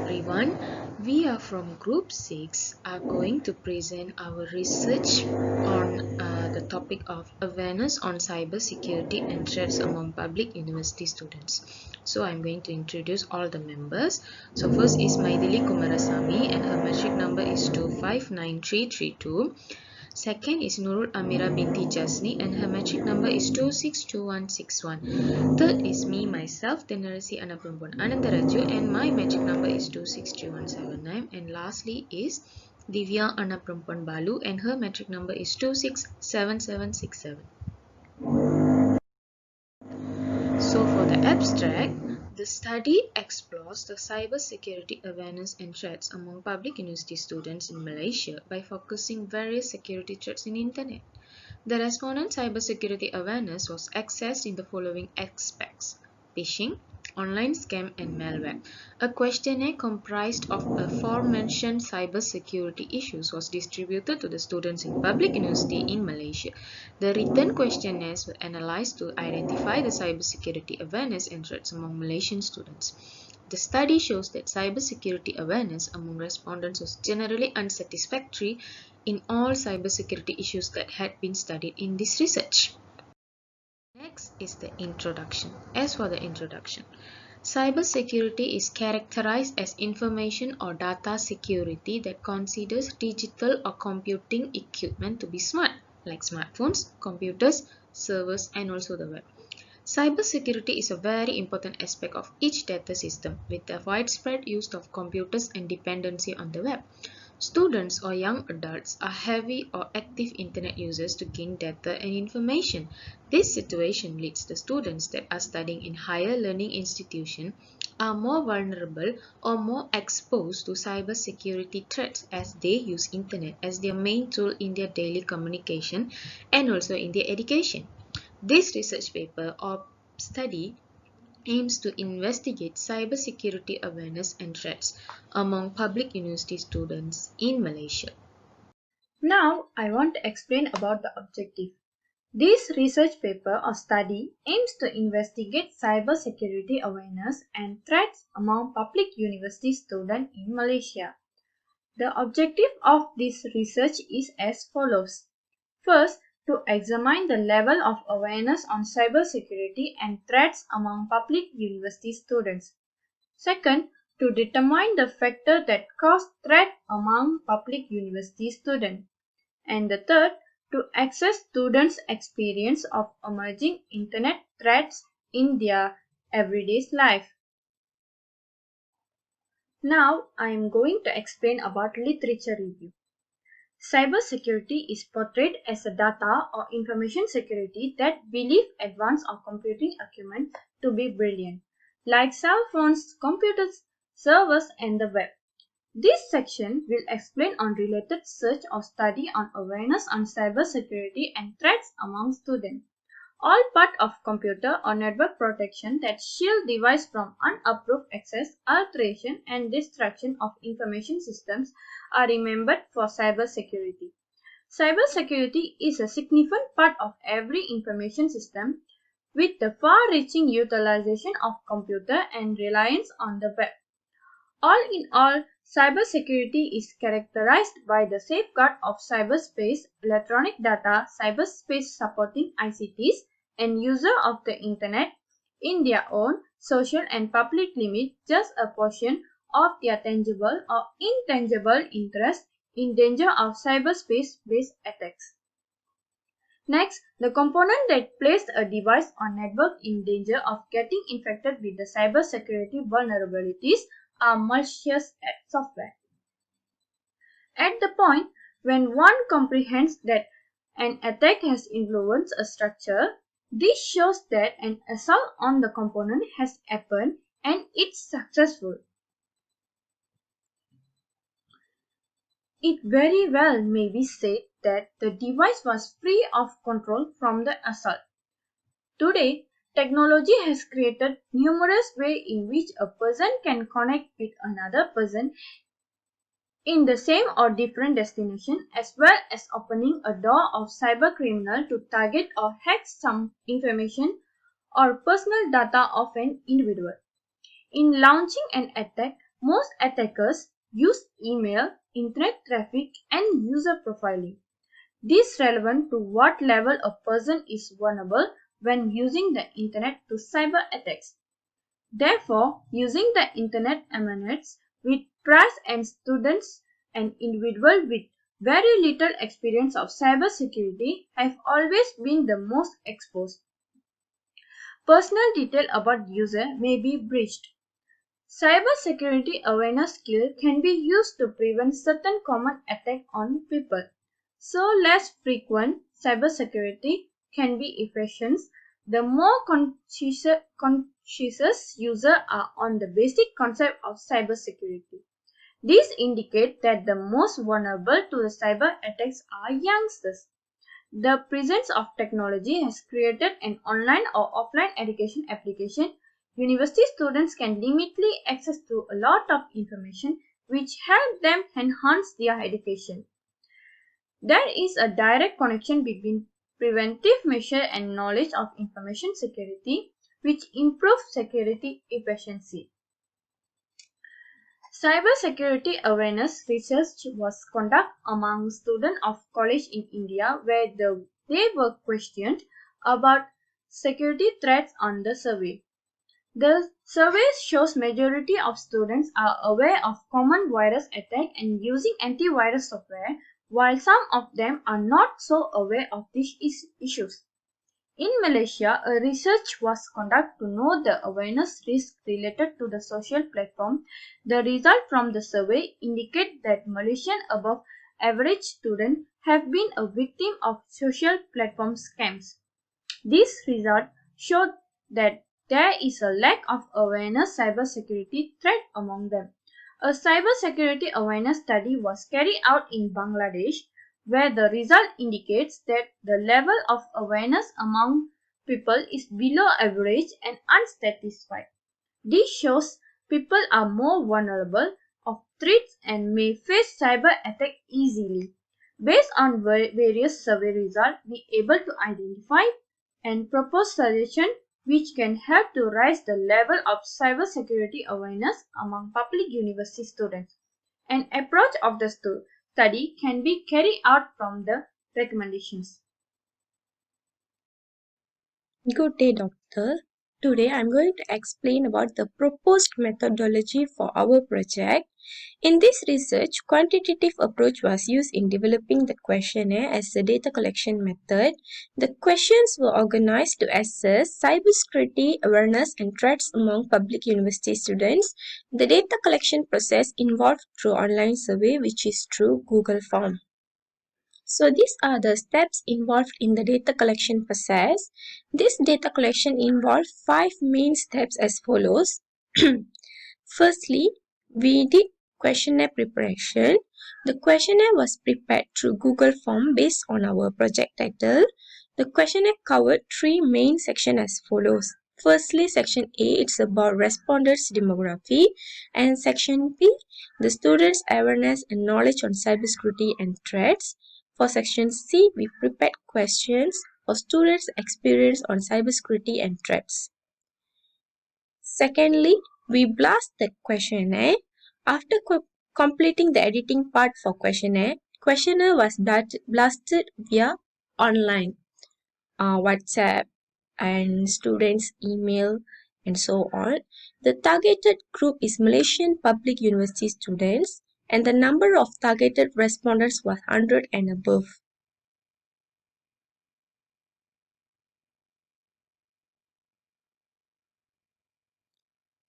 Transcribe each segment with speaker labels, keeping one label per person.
Speaker 1: everyone. We are from Group 6 are going to present our research on the topic of awareness on cyber security and threats among public university students. So I'm going to introduce all the members. So first is Maithili Kumarasamy and her metric number is 259332. Second is Nurul Amira binti Jasni and her metric number is 262161. Third is me myself Tenarasi Anak Perempuan Anantaraju and my metric number is 263179. And lastly is Divya Anak Perempuan Balu and her metric number is 267767. So for the abstract, the study explores the cybersecurity awareness and threats among public university students in Malaysia by focusing various security threats in internet. The respondent cybersecurity awareness was assessed in the following aspects: phishing, online scam and malware. A questionnaire comprised of aforementioned cybersecurity issues was distributed to the students in public university in Malaysia. The written questionnaires were analyzed to identify the cybersecurity awareness and threats among Malaysian students. The study shows that cybersecurity awareness among respondents was generally unsatisfactory in all cybersecurity issues that had been studied in this research. Next is the introduction. As for the introduction, cybersecurity is characterized as information or data security that considers digital or computing equipment to be smart, like smartphones, computers, servers, and also the web. Cybersecurity is a very important aspect of each data system, with the widespread use of computers and dependency on the web. Students or young adults are heavy or active internet users to gain data and information. This situation leads the students that are studying in higher learning institutions are more vulnerable or more exposed to cybersecurity threats as they use internet as their main tool in their daily communication and also in their education. This research paper or study aims to investigate cybersecurity awareness and threats among public university students in Malaysia.
Speaker 2: Now, I want to explain about the objective. This research paper or study aims to investigate cybersecurity awareness and threats among public university students in Malaysia. The objective of this research is as follows. First, to examine the level of awareness on cybersecurity and threats among public university students. Second, to determine the factor that cause threat among public university students. And the third, to assess students' experience of emerging internet threats in their everyday life. Now, I am going to explain about literature review. Cybersecurity is portrayed as a data or information security that believe advanced or computing equipment to be brilliant, like cell phones, computers, servers, and the web. This section will explain on related research or study on awareness on cybersecurity and threats among students. All part of computer or network protection that shield device from unapproved access, alteration, and destruction of information systems are remembered for cybersecurity. Cybersecurity is a significant part of every information system with the far-reaching utilization of computer and reliance on the web. All in all, cybersecurity is characterized by the safeguard of cyberspace, electronic data, cyberspace supporting ICTs, and user of the internet in their own social and public limit just a portion of their tangible or intangible interest in danger of cyberspace-based attacks. Next, the component that placed a device or network in danger of getting infected with the cybersecurity vulnerabilities are malicious software. At the point when one comprehends that an attack has influenced a structure, this shows that an assault on the component has happened and it's successful. It very well may be said that the device was free of control from the assault. Today, technology has created numerous ways in which a person can connect with another person in the same or different destination, as well as opening a door of cybercriminal to target or hack some information or personal data of an individual. In launching an attack, Most attackers use email, internet traffic, and user profiling. This is relevant to what level a person is vulnerable when using the internet to cyber attacks. Therefore, using the internet emanates with trust, and students and individuals with very little experience of cybersecurity have always been the most exposed. Personal detail about user may be breached. Cybersecurity awareness skill can be used to prevent certain common attacks on people. So less frequent cybersecurity can be efficient, the more conscious users are on the basic concept of cybersecurity. This indicates that the most vulnerable to the cyber attacks are youngsters. The presence of technology has created an online or offline education application. University students can limitedly access to a lot of information which help them enhance their education. There is a direct connection between preventive measure and knowledge of information security, which improves security efficiency. Cybersecurity awareness research was conducted among students of college in India where they were questioned about security threats on the survey. The survey shows majority of students are aware of common virus attack and using antivirus software, while some of them are not so aware of these issues. In Malaysia, a research was conducted to know the awareness risk related to the social platform. The result from the survey indicate that Malaysian above average students have been a victim of social platform scams. This result showed that there is a lack of awareness cybersecurity threat among them. A cybersecurity awareness study was carried out in Bangladesh where the result indicates that the level of awareness among people is below average and unsatisfied. This shows people are more vulnerable of threats and may face cyber attack easily. Based on various survey results, we are able to identify and propose solutions which can help to raise the level of cybersecurity awareness among public university students. An approach of the study can be carried out from the recommendations.
Speaker 3: Good day, doctor. Today I'm going to explain about the proposed methodology for our project. In this research, quantitative approach was used in developing the questionnaire as a data collection method. The questions were organized to assess cybersecurity awareness and threats among public university students. The data collection process involved through online survey, which is through Google Form. So these are the steps involved in the data collection process. This data collection involved 5 main steps as follows. Firstly, we did questionnaire preparation. The questionnaire was prepared through Google Form based on our project title. The questionnaire covered 3 main sections as follows. Firstly, section A, it's about respondents' demography, and section B, the students' awareness and knowledge on cybersecurity and threats. For section C, we prepared questions for students' experience on cybersecurity and threats. Secondly, we blast the questionnaire. After completing the editing part for questionnaire was blasted via online, WhatsApp and students' email and so on. The targeted group is Malaysian public university students and the number of targeted respondents was 100 and above.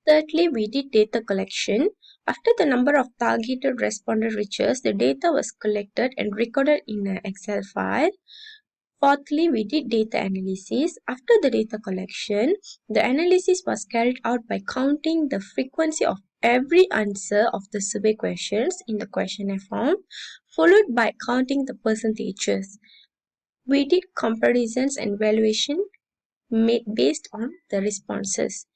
Speaker 3: Thirdly, we did data collection. After the number of targeted responder reaches, the data was collected and recorded in an Excel file. Fourthly, we did data analysis. After the data collection, the analysis was carried out by counting the frequency of every answer of the survey questions in the questionnaire form, followed by counting the percentages. We did comparisons and valuation made based on the responses.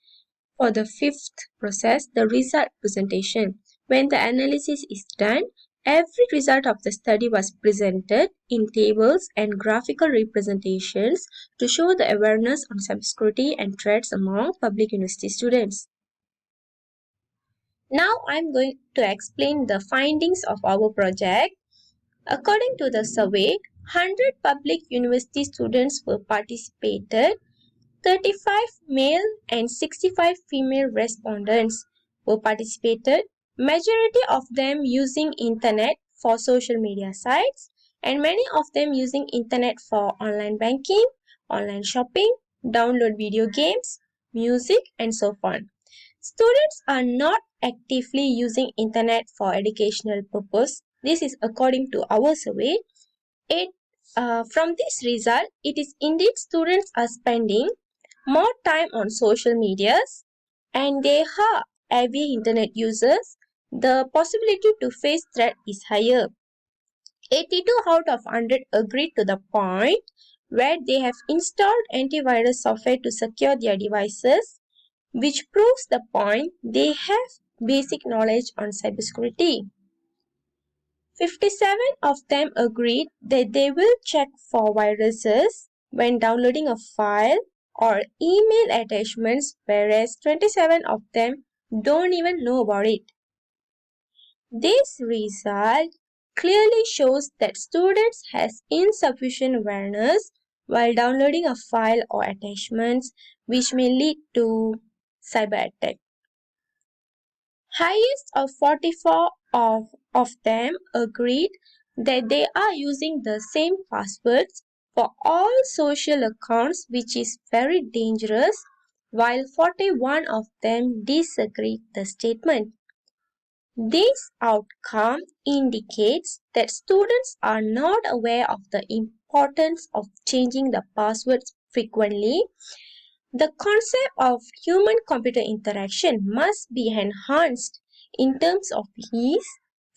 Speaker 3: For the fifth process, the result presentation. When the analysis is done, every result of the study was presented in tables and graphical representations to show the awareness on cybersecurity and threats among public university students. Now I'm going to explain the findings of our project. According to the survey, 100 public university students were participated. 35 male and 65 female respondents were participated. Majority of them using internet for social media sites and many of them using internet for online banking, online shopping, download video games, music and so on. Students are not actively using internet for educational purpose. This is according to our survey. From this result, it is indeed students are spending more time on social medias and they are heavy internet users. The possibility to face threat is higher. 82 out of 100 agreed to the point where they have installed antivirus software to secure their devices, which proves the point they have basic knowledge on cybersecurity. 57 of them agreed that they will check for viruses when downloading a file or email attachments, whereas 27 of them don't even know about it. This result clearly shows that students has insufficient awareness while downloading a file or attachments, which may lead to cyber attack. Highest of 44 of them agreed that they are using the same passwords for all social accounts, which is very dangerous, while 41 of them disagreed the statement. This outcome indicates that students are not aware of the importance of changing the passwords frequently. The concept of human-computer interaction must be enhanced in terms of ease,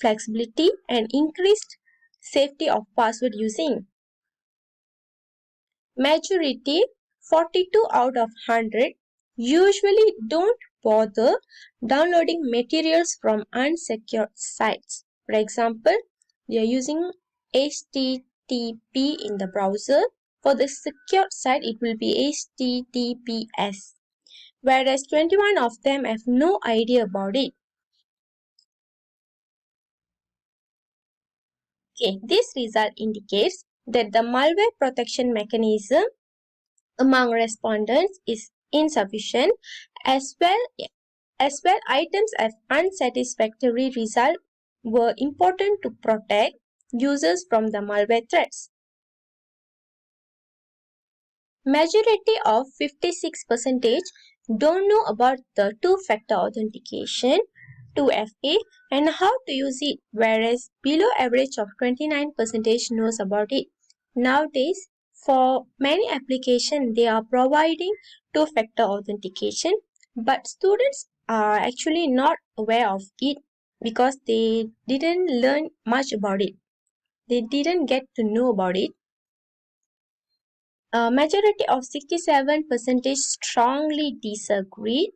Speaker 3: flexibility, and increased safety of password using. Majority, 42 out of 100, usually don't bother downloading materials from unsecured sites. For example, they are using HTTP in the browser. For the secured site, it will be HTTPS, whereas 21 of them have no idea about it. Okay, this result indicates that the malware protection mechanism among respondents is insufficient. As well, items of unsatisfactory result were important to protect users from the malware threats. Majority of 56% don't know about the two-factor authentication 2FA and how to use it, whereas below average of 29% knows about it. Nowadays, for many applications, they are providing two-factor authentication, but students are actually not aware of it because they didn't learn much about it. They didn't get to know about it. A majority of 67% strongly disagree.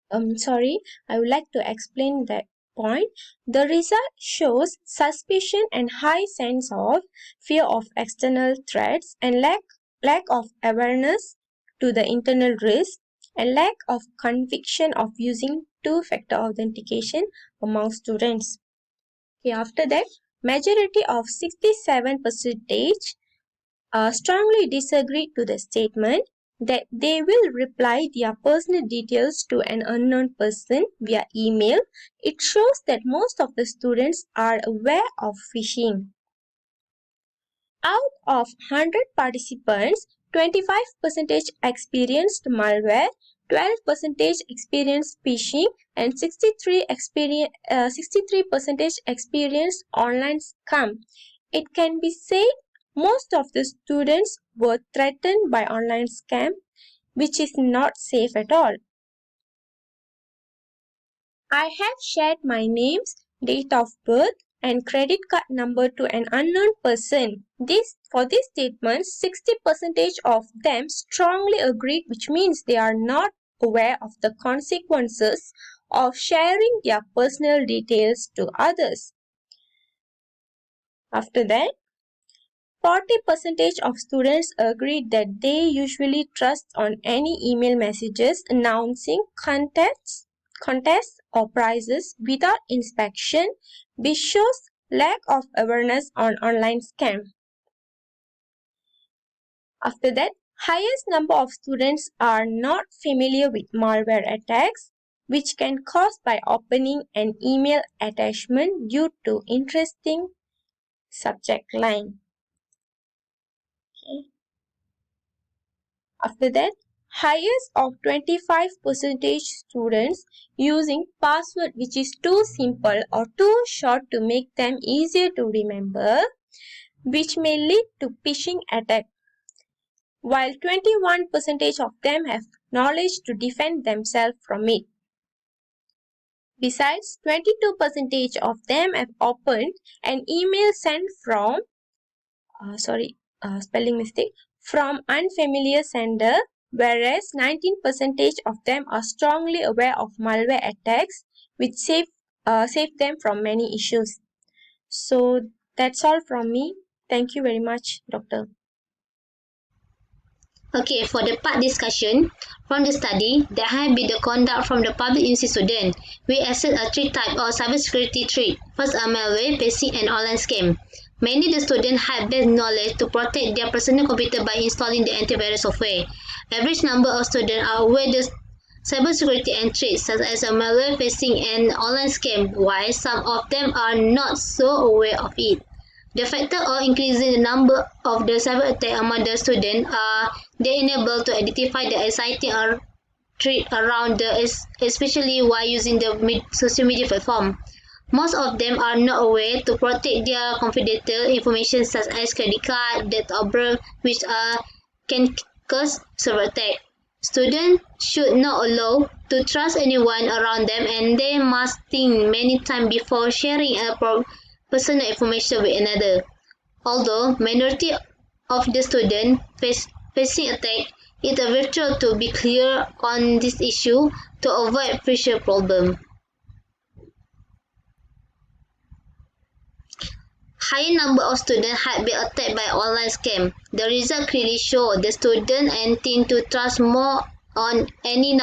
Speaker 3: I would like to explain that point. The result shows suspicion and high sense of fear of external threats and lack of awareness to the internal risk and lack of conviction of using two-factor authentication among students. Okay, after that, majority of 67% strongly disagree to the statement that they will reply their personal details to an unknown person via email. It shows that most of the students are aware of phishing. Out of 100 participants, 25% experienced malware, 12% experienced phishing, and 63% experienced online scam. It can be said most of the students were threatened by online scam, which is not safe at all. I have shared my names, date of birth, and credit card number to an unknown person. For this statement, 60% of them strongly agreed, which means they are not aware of the consequences of sharing their personal details to others. After that, 40% of students agreed that they usually trust on any email messages announcing contests or prizes without inspection, which shows lack of awareness on online scam. After that, highest number of students are not familiar with malware attacks, which can cause by opening an email attachment due to interesting subject line. Okay. After that, highest of 25% students using password which is too simple or too short to make them easier to remember, which may lead to phishing attack, while 21% of them have knowledge to defend themselves from it. Besides, 22% of them have opened an email sent from spelling mistake, from unfamiliar sender, whereas 19% of them are strongly aware of malware attacks, which save them from many issues. So that's all from me. Thank you very much, Doctor.
Speaker 4: Okay, for the part discussion, from the study, there have been the conduct from the public university student. We assess a three types of cybersecurity threat. First are malware, phishing, and online scam. Many the students have best knowledge to protect their personal computer by installing the antivirus software. Average number of students are aware the cybersecurity and threats such as malware, phishing, and online scam, while some of them are not so aware of it. The factor of increasing the number of the cyber attack among the students are they enable to identify the exciting or threat around especially while using the social media platform. Most of them are not aware to protect their confidential information such as credit card, date of birth, which can cause cyber attack. Students should not allow to trust anyone around them and they must think many times before sharing personal information with another. Although minority of the students facing attack, it is vital to be clear on this issue to avoid future problems. Higher number of students had been attacked by online scam. The result clearly show the students and tend to trust more on any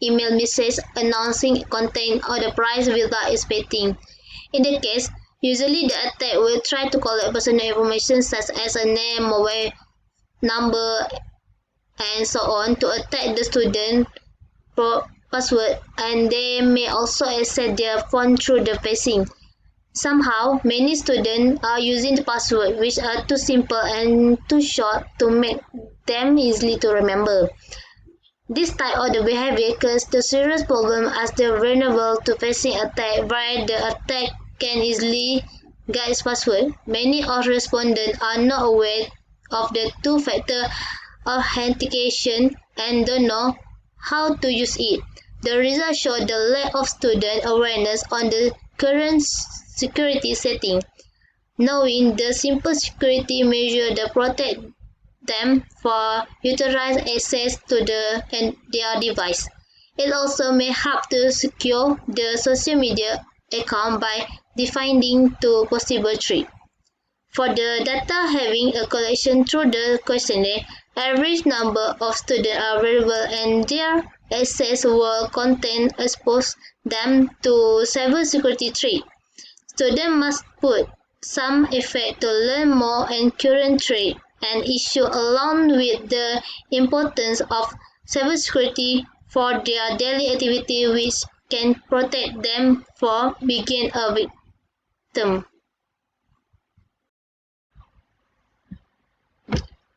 Speaker 4: email message announcing content or the price without expecting. In the case, usually the attack will try to collect personal information such as a name, mobile number, and so on to attack the student password, and they may also access their phone through the phishing. Somehow, many students are using the password which are too simple and too short to make them easily to remember. This type of the behavior causes the serious problem as they are vulnerable to phishing attack where the attack can easily guess password. Many of respondents are not aware of the two-factor authentication and don't know how to use it. The results show the lack of student awareness on the current security setting. Knowing the simple security measure that protect them for unauthorized access to their device. It also may help to secure the social media account by defining two possible threats. For the data having a collection through the questionnaire, average number of students are available and their access will content expose them to cybersecurity threat. Students must put some effort to learn more and current threat and issue along with the importance of cybersecurity for their daily activity which can protect them from being a victim.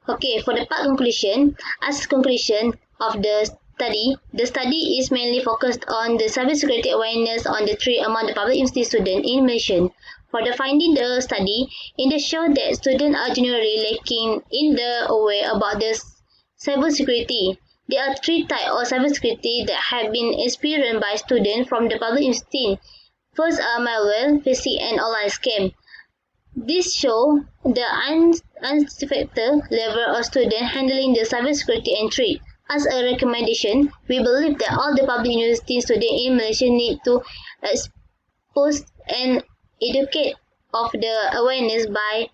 Speaker 4: Okay, for the part conclusion, as conclusion of the study is mainly focused on the cybersecurity awareness on the threat among the public university students in Malaysia. For the finding the study, it show that students are generally lacking in the aware about the cybersecurity. There are three types of cybersecurity that have been experienced by students from the public university. First are malware, phishing, and online scam. This shows the unsuspected level of students handling the cybersecurity and threat. As a recommendation, we believe that all the public university students in Malaysia need to expose and educate of the awareness by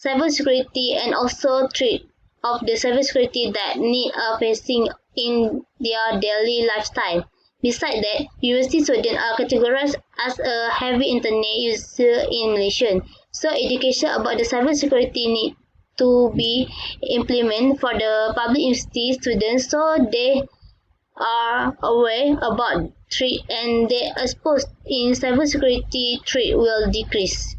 Speaker 4: cybersecurity and also threat of the cybersecurity that need are facing in their daily lifestyle. Besides that, university students are categorized as a heavy internet user in Malaysia. So education about the cybersecurity need to be implemented for the public university students so they are aware about threat and their exposed in cybersecurity threat will decrease.